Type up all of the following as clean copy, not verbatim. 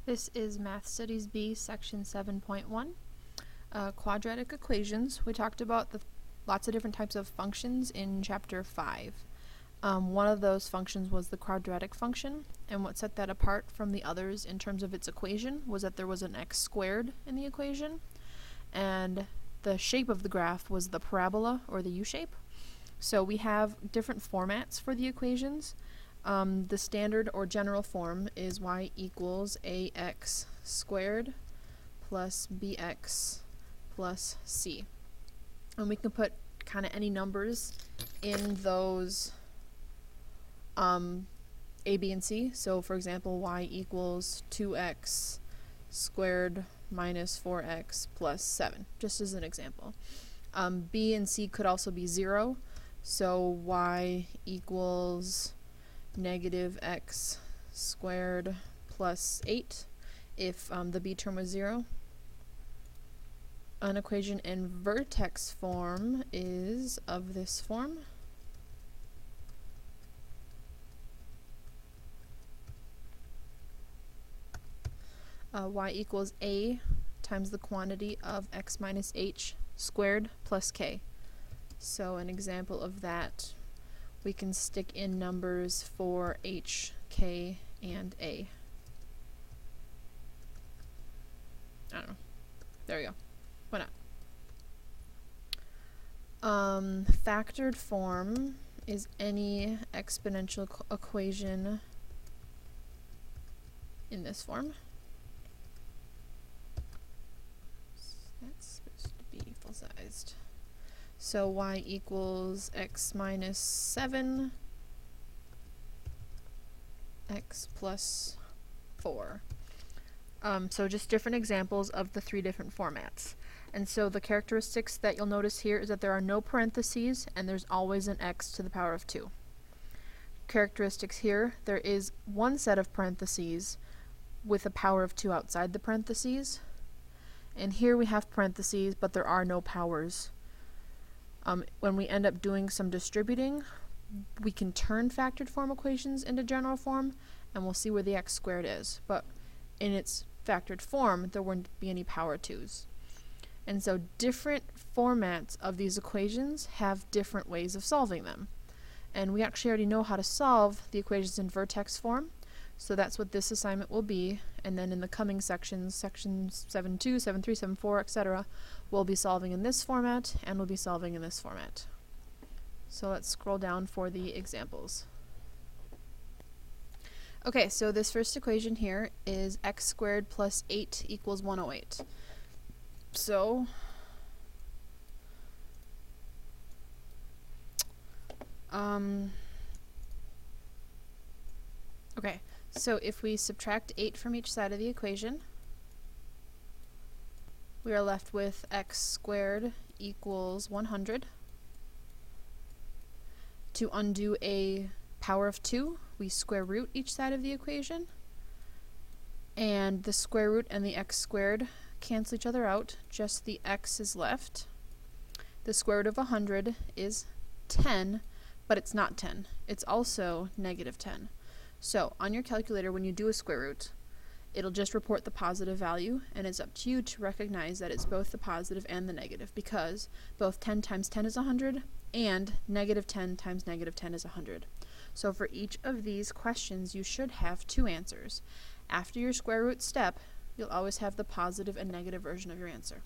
This is Math Studies B, Section 7.1, Quadratic Equations. We talked about lots of different types of functions in Chapter 5. One of those functions was the quadratic function, and what set that apart from the others in terms of its equation was that there was an x squared in the equation, and the shape of the graph was the parabola, or the U-shape. So we have different formats for the equations. The standard or general form is y equals ax squared plus bx plus c. And we can put kind of any numbers in those a, b, and c. So for example, y equals 2x squared minus 4x plus 7, just as an example. B and c could also be 0. So y equals negative x squared plus 8 if the b term was 0. An equation in vertex form is of this form. Y equals a times the quantity of x minus h squared plus k. So an example of that, we can stick in numbers for h, k, and a. I don't know. There we go. Why not? Factored form is any exponential equation in this form. That's supposed to be full-sized. So y equals x minus 7, x plus 4. So just different examples of the three different formats. And so the characteristics that you'll notice here is that there are no parentheses and there's always an x to the power of 2. Characteristics here, there is one set of parentheses with a power of 2 outside the parentheses. And here we have parentheses, but there are no powers. When we end up doing some distributing, we can turn factored form equations into general form, and we'll see where the x squared is. But in its factored form, there wouldn't be any power 2's. And so different formats of these equations have different ways of solving them. And we actually already know how to solve the equations in vertex form. So that's what this assignment will be, and then in the coming sections, sections 7.2, 7.3, 7.4, etc., we'll be solving in this format, and we'll be solving in this format. So let's scroll down for the examples. Okay, so this first equation here is x squared plus 8 equals 108. So, okay. So if we subtract 8 from each side of the equation, we are left with x squared equals 100. To undo a power of 2, we square root each side of the equation, and the square root and the x squared cancel each other out, just the x is left. The square root of 100 is 10, but it's not 10. It's also negative 10. So on your calculator, when you do a square root, it'll just report the positive value, and it's up to you to recognize that it's both the positive and the negative, because both 10 times 10 is 100, and negative 10 times negative 10 is 100. So for each of these questions, you should have two answers. After your square root step, you'll always have the positive and negative version of your answer.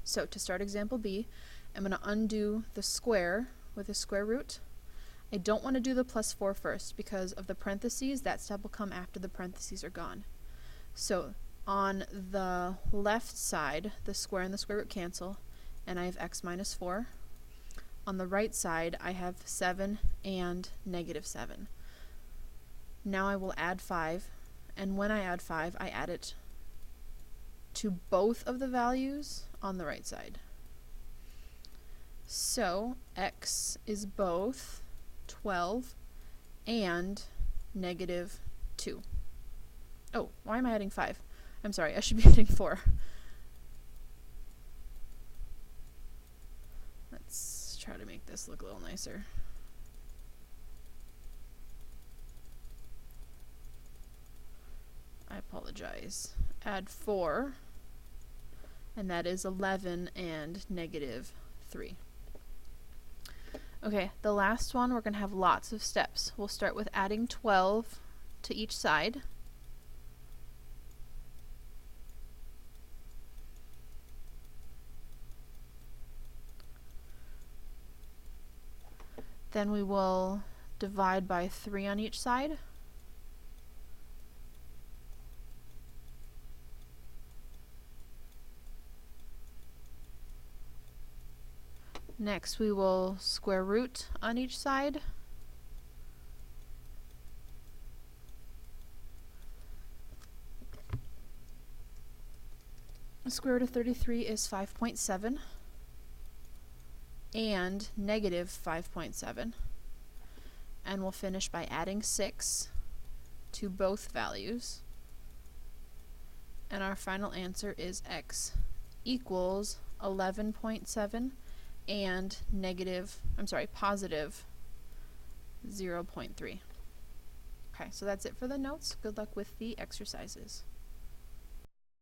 So to start example B, I'm going to undo the square with a square root. I don't want to do the plus 4 first because of the parentheses. That step will come after the parentheses are gone. So on the left side, the square and the square root cancel, and I have x minus 4. On the right side, I have 7 and negative 7. Now I will add 5, and when I add 5, I add it to both of the values on the right side. So x is both 12 and negative 2. Oh, why am I adding 5? I'm sorry, I should be adding 4. Let's try to make this look a little nicer. I apologize, add 4, and that is 11 and negative 3. Okay, the last one we're going to have lots of steps. We'll start with adding 12 to each side. Then we will divide by 3 on each side. Next we will square root on each side. The square root of 33 is 5.7 and negative 5.7. And we'll finish by adding 6 to both values. And our final answer is x equals 11.7 and positive 0.3. Okay, so that's it for the notes. Good luck with the exercises.